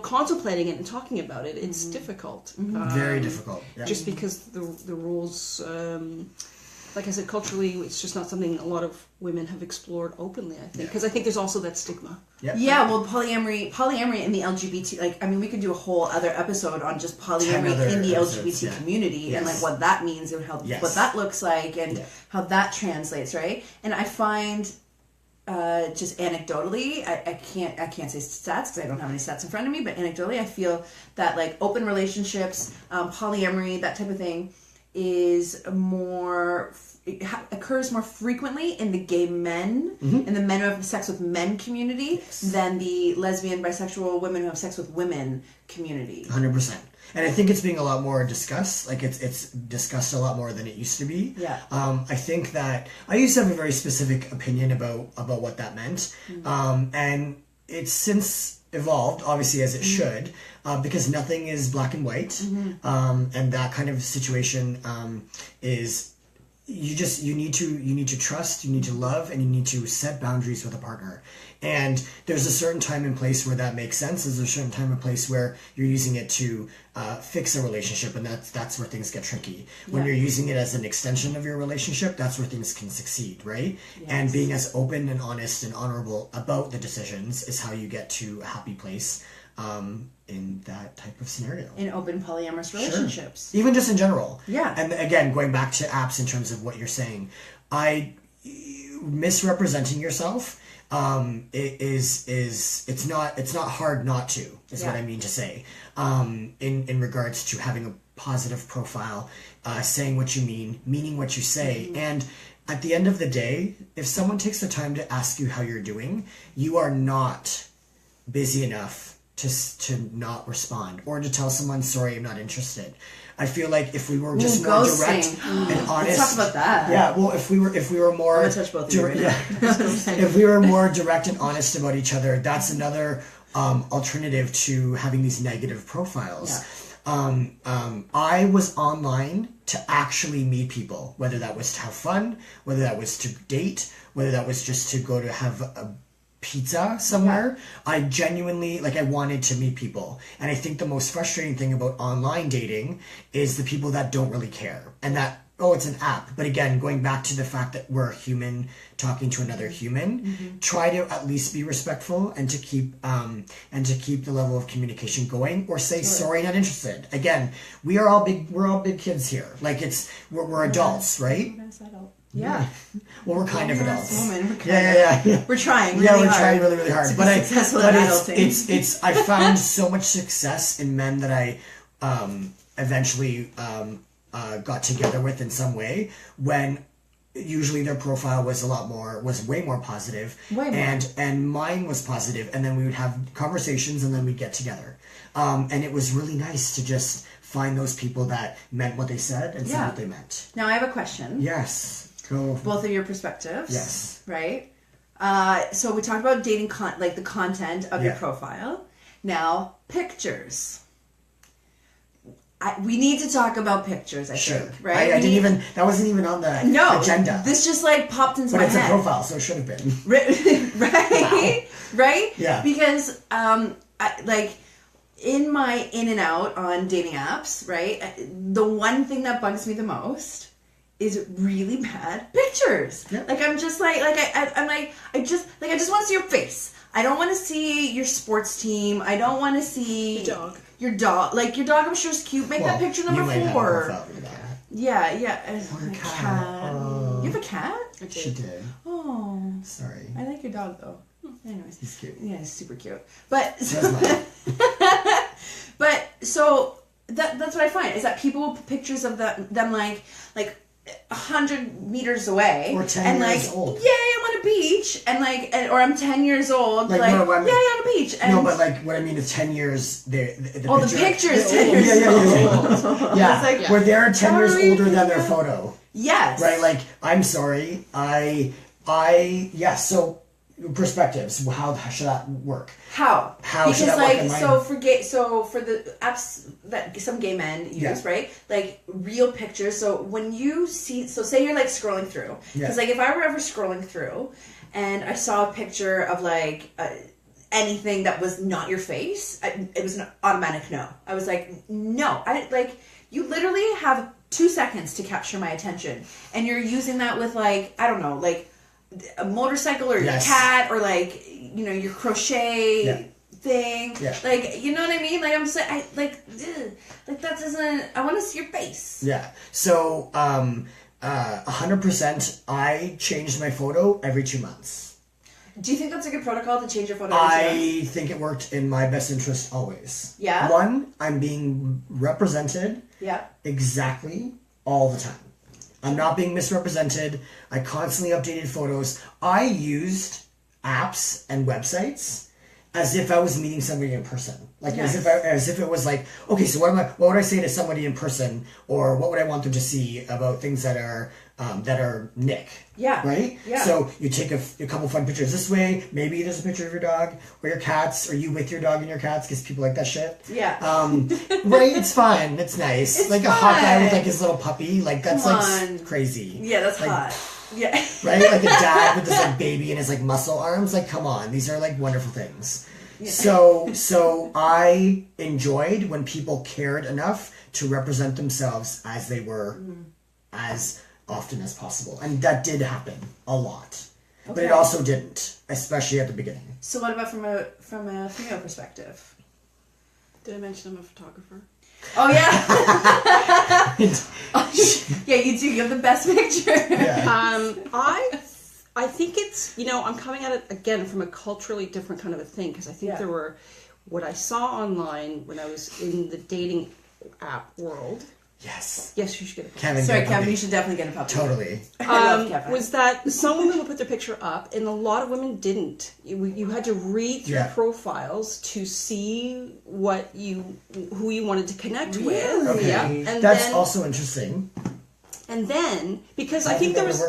contemplating it and talking about it, it's difficult. Very difficult. Yeah. Just because the rules, like I said, culturally, it's just not something a lot of women have explored openly, I think. Because I think there's also that stigma. Yep. Yeah, well, polyamory in the LGBT, we could do a whole other episode on just 10 polyamory other in the episodes, LGBT yeah. community and Yes. what that means and how Yes. what that looks like and Yeah. how that translates, right? And I find just anecdotally, I can't say stats because I don't have any stats in front of me, but anecdotally, I feel that like open relationships, polyamory, that type of thing, is occurs more frequently in the gay men, in the men who have sex with men community, than the lesbian, bisexual women who have sex with women community. 100%. And I think it's being a lot more discussed. Like it's discussed a lot more than it used to be. Yeah. I think that I used to have a very specific opinion about what that meant, and it's since evolved, obviously as it should, because nothing is black and white, and that kind of situation is. You need to trust, you need to love, and you need to set boundaries with a partner. And there's a certain time and place where that makes sense. There's a certain time and place where you're using it to fix a relationship, and that's where things get tricky. When you're using it as an extension of your relationship, that's where things can succeed, right? Yes. And being as open and honest and honorable about the decisions is how you get to a happy place in that type of scenario. In open polyamorous relationships. Even just in general. Yeah. And again, going back to apps in terms of what you're saying, misrepresenting yourself it's not hard not to, is what I mean to say. In regards to having a positive profile, saying what you mean, meaning what you say. And at the end of the day, if someone takes the time to ask you how you're doing, you are not busy enough to not respond or to tell someone, sorry, I'm not interested. I feel like if we were just more direct and honest. Let's talk about that. Yeah, well, if we were more, I'm gonna touch both of you right now. If we were more direct and honest about each other, that's another alternative to having these negative profiles. Yeah. I was online to actually meet people, whether that was to have fun, whether that was to date, whether that was just to go to have a pizza somewhere. I genuinely, I wanted to meet people. And I think the most frustrating thing about online dating is the people that don't really care. And that, it's an app. But again, going back to the fact that we're a human talking to another human, try to at least be respectful and to keep the level of communication going, or say, sorry, not interested. Again, we're all big kids here. We're adults, right? Yeah. Well, we're kind of adults. We're trying really hard. We're trying really hard. But it's I found so much success in men that I eventually got together with in some way, when usually their profile was way more positive. Way more. And mine was positive, and then we would have conversations, and then we'd get together. And it was really nice to just find those people that meant what they said and said what they meant. Now I have a question. Yes. Go. Both of your perspectives. Yes. Right? So we talked about dating, the content of your profile. Now, pictures. We need to talk about pictures, I think. Right? That wasn't even on the agenda. This just popped into my head. But it's a profile, so it should have been. Right? Right? Yeah. Because, in my in and out on dating apps, right? The one thing that bugs me the most is really bad pictures. Yeah. I'm just I just want to see your face. I don't want to see your sports team. I don't want to see your dog. Your dog, I'm sure, is cute. Make that picture number 4. Yeah. Or a cat. You have a cat? She did. Oh. Sorry. I like your dog, though. Anyways. He's cute. Yeah, he's super cute. But so that's what I find, is that people will put pictures of them 100 meters away, or 10 years old. Yay, I'm on a beach, and or I'm 10 years old, yay, on a beach. And what I mean is 10 years. The picture is 10 years old. Yeah, where they're 10 years older than their photo. Yes. Right. I'm sorry. So perspectives. How should that work? How should that work? So for the apps that some gay men use, right? Real pictures. So when you see, say you're scrolling through, because if I were ever scrolling through and I saw a picture of anything that was not your face, it was an automatic no. I was no. You literally have 2 seconds to capture my attention, and you're using that with I don't know, a motorcycle or your cat or your crochet thing. Yeah. You know what I mean? I'm saying, that doesn't. I want to see your face. Yeah. So 100%. I changed my photo every 2 months. Do you think that's a good protocol to change your photo every 2 months? I think it worked in my best interest always. Yeah. One, I'm being represented. Yeah. Exactly all the time. I'm not being misrepresented. I constantly updated photos. I used apps and websites as if I was meeting somebody in person. As if it was okay, so what would I say to somebody in person, or what would I want them to see about things that are Nick? Yeah. Right? Yeah. So you take a couple fun pictures this way. Maybe there's a picture of your dog or your cats, or you with your dog and your cats, because people like that shit. Yeah. Right? It's fun. It's nice. It's a hot guy with his little puppy. That's Come on. crazy. Yeah, that's hot. Yeah. Right? Like a dad with this like baby and his like muscle arms. Like, come on, these are like wonderful things. Yeah. So I enjoyed when people cared enough to represent themselves as they were, as often as possible, and that did happen a lot. Okay. But it also didn't, especially at the beginning. So what about from a female perspective? Did I mention I'm a photographer? Oh yeah. Yeah, you do. You have the best picture. Yeah. I think it's, I'm coming at it again from a culturally different kind of a thing, because I think there were, what I saw online when I was in the dating app world. Yes. Yes, you should get a puppy. Kevin, you should definitely get a puppy. Totally. I love Kevin. Was that some women would put their picture up, and a lot of women didn't. You had to read through profiles to see who you wanted to connect with. Okay. Yeah. And that's also interesting. And then, because I think there was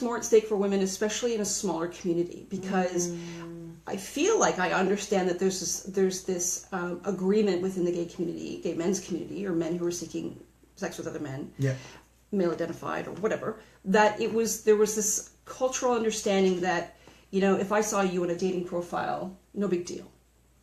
more at stake for women, especially in a smaller community, because I feel like I understand that there's this agreement within the gay men's community, or men who are seeking sex with other men, male identified or whatever, that there was this cultural understanding that, if I saw you in a dating profile, no big deal.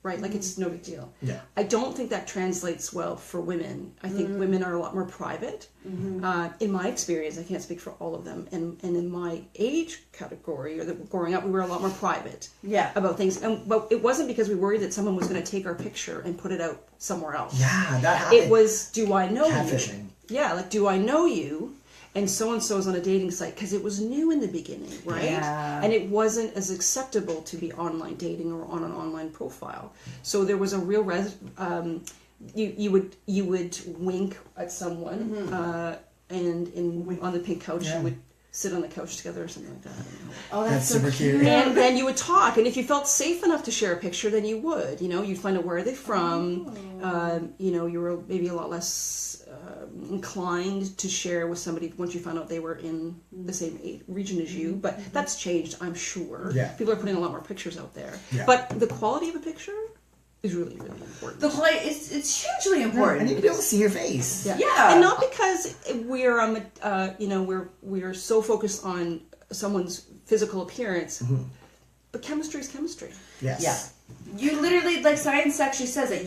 Right? Like, it's no big deal. Yeah. I don't think that translates well for women. I think women are a lot more private. In my experience, I can't speak for all of them. And in my age category, or growing up, we were a lot more private about things. But it wasn't because we worried that someone was going to take our picture and put it out somewhere else. Yeah, that happened. It was, do I know Catfishing. you? Yeah, like, do I know you? And so-and-so's on a dating site, because it was new in the beginning, right? Yeah. And it wasn't as acceptable to be online dating or on an online profile. So there was a real you would wink at someone, and on the pink couch you would sit on the couch together or something like that. Oh, that's so cute. And then you would talk, and if you felt safe enough to share a picture, then you would. You'd find out where are they from. You were maybe a lot less inclined to share with somebody once you found out they were in the same region as you. But that's changed, I'm sure. Yeah. People are putting a lot more pictures out there. Yeah. But the quality of a picture is really, really important. The quality it's hugely important. And you can be able to see your face. Yeah. And not because we're so focused on someone's physical appearance, but chemistry is chemistry. Yes. Yeah. You literally, like, science actually says that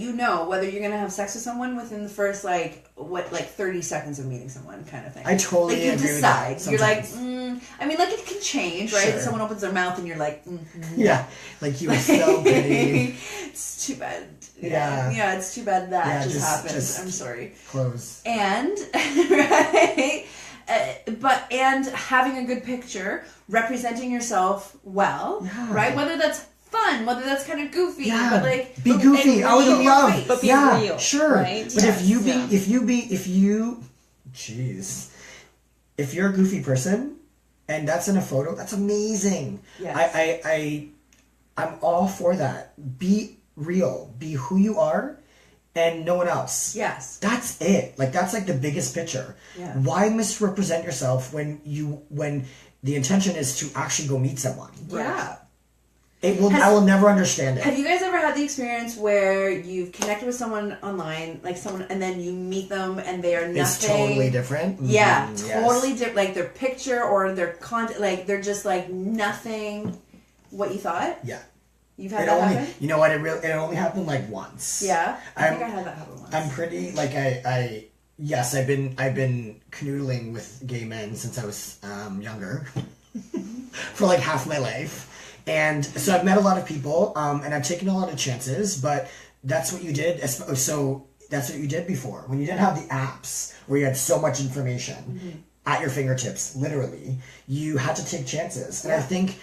whether you're going to have sex with someone within the first 30 seconds of meeting someone, kind of thing. I totally agree with that. You're like, it can change, right? Sure. Someone opens their mouth and you're like, Yeah, like, you were so pretty. It's too bad. Yeah. Yeah, it's too bad that just happened. I'm sorry. Close. And, right? And having a good picture, representing yourself well, right? Whether that's fun, whether that's kind of goofy, but be goofy. I would love, but be real, sure. Right? But if you're a goofy person, and that's in a photo, that's amazing. Yes. I'm all for that. Be real. Be who you are. And no one else. Yes. That's it. Like, that's like the biggest picture. Yeah. Why misrepresent yourself when the intention is to actually go meet someone? Yeah. I will never understand it. Have you guys ever had the experience where you've connected with someone online, and then you meet them and they are nothing? It's totally different. Yeah, totally different. Like, their picture or their content, like, they're just like nothing what you thought? Yeah. You've had that happen? You know what? It only happened like once. Yeah, I think I had that happen once. I'm pretty I've been canoodling with gay men since I was younger, for like half my life, and so I've met a lot of people, and I've taken a lot of chances. But that's what you did. So that's what you did before, when you didn't have the apps where you had so much information at your fingertips. Literally, you had to take chances, and I think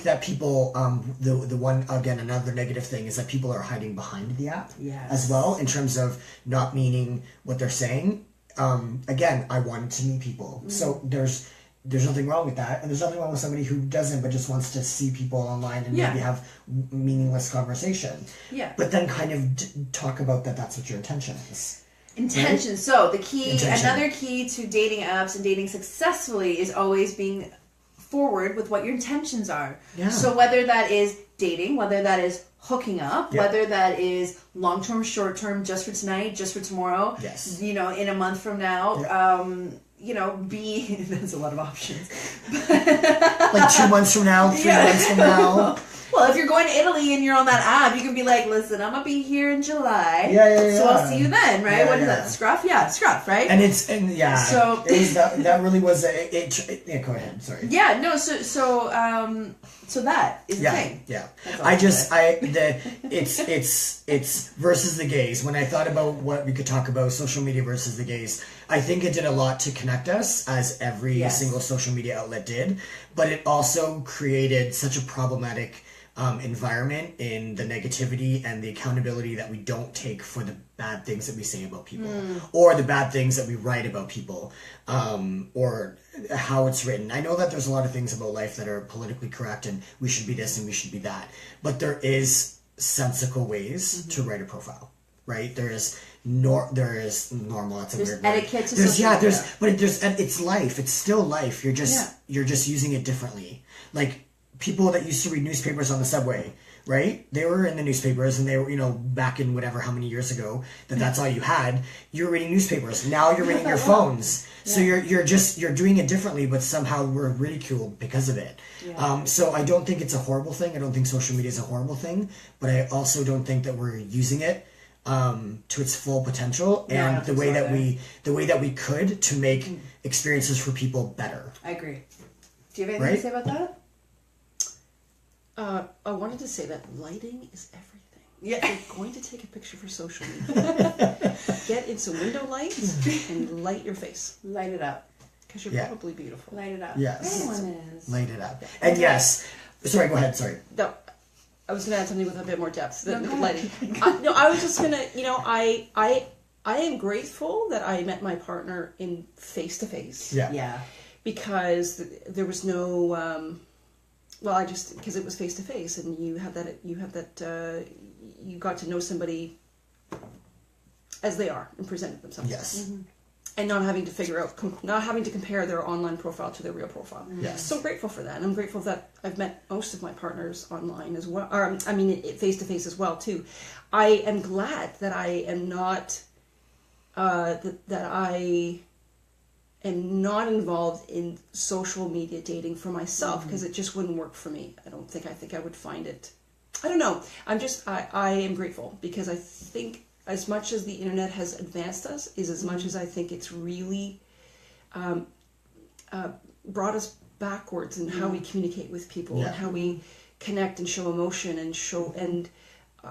that people, the one, again, another negative thing is that people are hiding behind the app as well, in terms of not meaning what they're saying. Again, I wanted to meet people. So there's nothing wrong with that. And there's nothing wrong with somebody who doesn't, but just wants to see people online and maybe have meaningless conversation. Yeah. But then kind of talk about that's what your intention is. Intention. Right? So another key to dating apps and dating successfully is always being forward with what your intentions are. Yeah. So whether that is dating, whether that is hooking up, whether that is long-term, short-term, just for tonight, just for tomorrow, in a month from now, be, that's a lot of options. Like 2 months from now, 3 months from now. Well, if you're going to Italy and you're on that app, you can be like, listen, I'm going to be here in July. Yeah. So I'll see you then, right? Yeah, What is that? Scruff? Yeah, Scruff, right? So it was that really was yeah, go ahead. Sorry. Yeah, no, so that is the thing. Yeah. It's versus the gays. When I thought about what we could talk about, social media versus the gays, I think it did a lot to connect us, as every single social media outlet did, but it also created such a problematic environment in the negativity and the accountability that we don't take for the bad things that we say about people, or the bad things that we write about people, or how it's written. I know that there's a lot of things about life that are politically correct and we should be this and we should be that, but there is sensical ways to write a profile, right? There is normal. That's a weird word. Etiquette to social media. But it's life. It's still life. You're just using it differently. Like people that used to read newspapers on the subway, right? They were in the newspapers, and they were, back in whatever, how many years ago, that's all you had. You're reading newspapers. Now you're reading your phones. So you're doing it differently, but somehow we're ridiculed because of it. Yeah. So I don't think it's a horrible thing. I don't think social media is a horrible thing, but I also don't think that we're using it to its full potential and the way that we could to make experiences for people better. I agree. Do you have anything to say about that? I wanted to say that lighting is everything. Yeah. If you're going to take a picture for social media, get in some window lights and light your face. Light it up. Because you're probably beautiful. Light it up. Yes. Everyone is. Light it up. And yes. Sorry, go ahead. Sorry. No, I was going to add something with a bit more depth than lighting. I was just going to, I am grateful that I met my partner in face-to-face. Yeah. Yeah. Because there was no... because it was face to face, and you got to know somebody as they are and presented themselves. Yes. And not having to compare their online profile to their real profile. Yes. So grateful for that. And I'm grateful that I've met most of my partners online as well, or face to face as well too. I am glad that I am not that I am not involved in social media dating for myself, because it just wouldn't work for me. I think I would find it. I don't know. I am grateful, because I think as much as the internet has advanced us, is as much as I think it's really brought us backwards in how we communicate with people and how we connect and show emotion and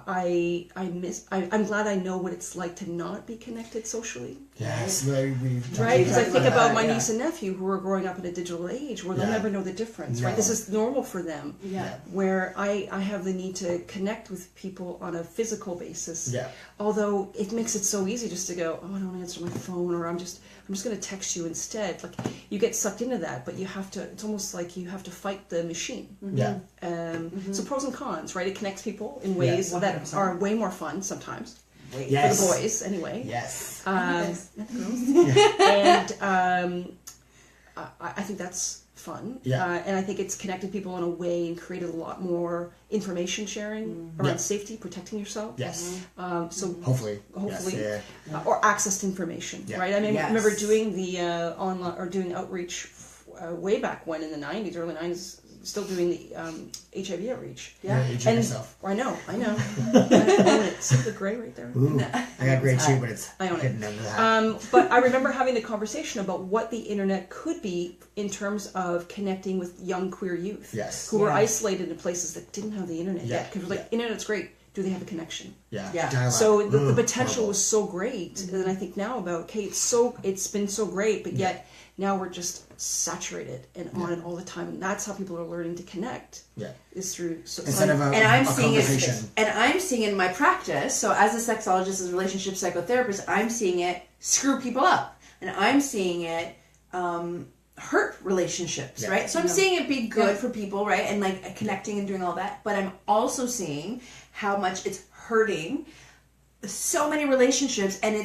I'm glad I know what it's like to not be connected socially. Yes, right? Because I think about my niece and nephew who are growing up in a digital age where they'll never know the difference, right? This is normal for them. Yeah. Where I have the need to connect with people on a physical basis. Yeah. Although it makes it so easy just to go, I don't answer my phone, or I'm just going to text you instead. Like, you get sucked into that, but you have to. It's almost like you have to fight the machine. Yeah. So pros and cons, right? It connects people in ways that are way more fun sometimes. For the boys, anyway. Yes. And I think that's fun. Yeah. And I think it's connected people in a way and created a lot more information sharing around safety, protecting yourself. Yes. So hopefully, yes, or access to information, right? I mean, I remember doing the online or doing outreach way back when in the 90s, early 90s. Still doing the HIV outreach. Yeah, and yourself. I know. I own it. See the gray right there? Ooh, I got gray too, but it's hidden under that. But I remember having the conversation about what the internet could be in terms of connecting with young queer youth who were isolated in places that didn't have the internet yet. Because we're like, internet's great. Do they have a connection? Yeah. So the potential was so great, and I think now about it's been so great, but yet now we're just saturated and on it all the time, and that's how people are learning to connect. Is through instead of I'm seeing it, and I'm seeing it in my practice. So as a sexologist, as a relationship psychotherapist, I'm seeing it screw people up, and I'm seeing it hurt relationships, right? So I'm seeing it be good for people, right, and like connecting and doing all that. But I'm also seeing how much it's hurting so many relationships, and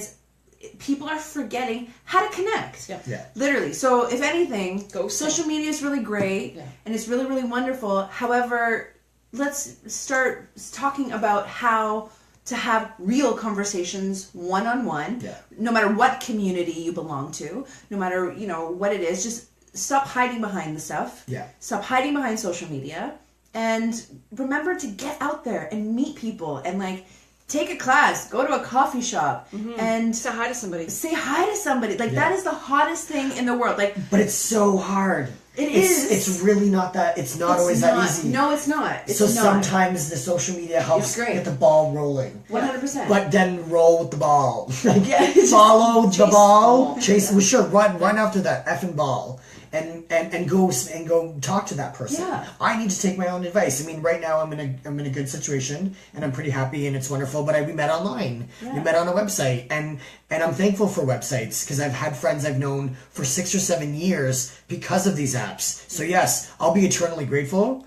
people are forgetting how to connect. Literally. So if anything, social media is really great and it's really, really wonderful. However, let's start talking about how to have real conversations one-on-one, Yeah. no matter what community you belong to, no matter, you know, what it is. Just stop hiding behind the stuff. Yeah. Stop hiding behind social media. And remember to get out there and meet people and, like, take a class, go to a coffee shop, and Say hi to somebody. say hi to somebody. Like, that is the hottest thing in the world. Like, But it's so hard. It's really not that. It's not always that easy. No, it's not. It's so not. sometimes the social media helps great. get the ball rolling. 100%. But then roll with the ball. Yeah, Follow the chase ball. the ball. Chase. Well, sure. Run after that effing ball. And go talk to that person. Yeah. I need to take my own advice. I mean, right now I'm in a good situation and I'm pretty happy and it's wonderful. But we met online. Yeah. We met on a website and I'm thankful for websites because I've had friends I've known for 6 or 7 years because of these apps. So yes, I'll be eternally grateful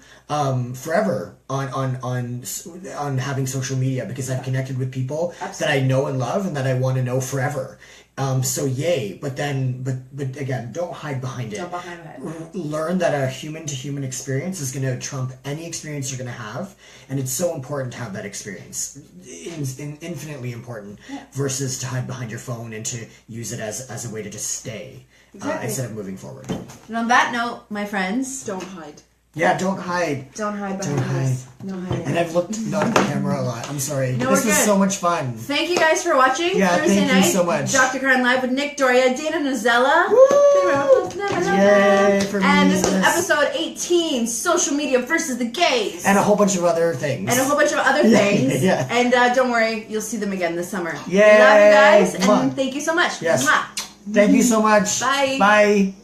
forever on having social media because I've connected with people that I know and love and that I want to know forever. So yay, but again, don't hide behind it. Don't behind it. Learn that a human to human experience is going to trump any experience you're going to have, and it's so important to have that experience. Infinitely important versus to hide behind your phone and to use it as a way to just stay instead of moving forward. And on that note, my friends, Don't hide. Yeah, don't hide. don't hide behind Don't hide. us. Don't hide. And I've looked not at the camera a lot. I'm sorry. No, This we're was good. so much fun. Thank you guys for watching. Yeah, Thursday thank you night, so much. Dr. Carlen Live with Nick Doria, Dana Nozella. Yay for And me. this was episode 18, Social Media versus the Gays. And a whole bunch of other things. And a whole bunch of other things. Yeah. And don't worry, you'll see them again this summer. Yay. Love you guys, Mwah. and thank you so much. Yes. Mwah. Thank you so much. Bye. Bye.